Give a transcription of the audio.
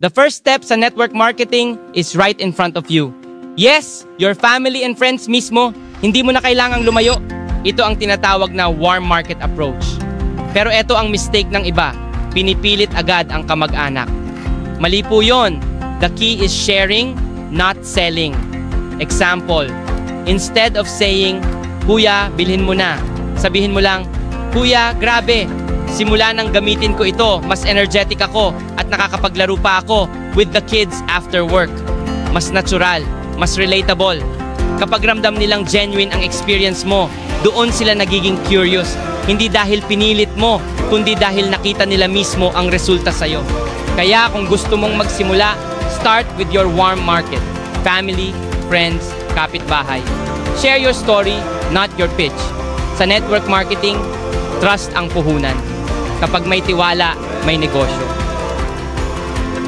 The first step sa network marketing is right in front of you. Yes, your family and friends mismo, hindi mo na kailangang lumayo. Ito ang tinatawag na warm market approach. Pero ito ang mistake ng iba, pinipilit agad ang kamag-anak. Mali po yun. The key is sharing, not selling. Example, instead of saying, "Kuya, bilhin mo na," sabihin mo lang, "Kuya, grabe, simula nang gamitin ko ito, mas energetic ako at nakakapaglaro pa ako with the kids after work." Mas natural, mas relatable. Kapag ramdam nilang genuine ang experience mo, doon sila nagiging curious. Hindi dahil pinilit mo, kundi dahil nakita nila mismo ang resulta sa'yo. Kaya kung gusto mong magsimula, start with your warm market. Family, friends, kapitbahay. Share your story, not your pitch. Sa network marketing, trust ang puhunan. Kapag may tiwala, may negosyo.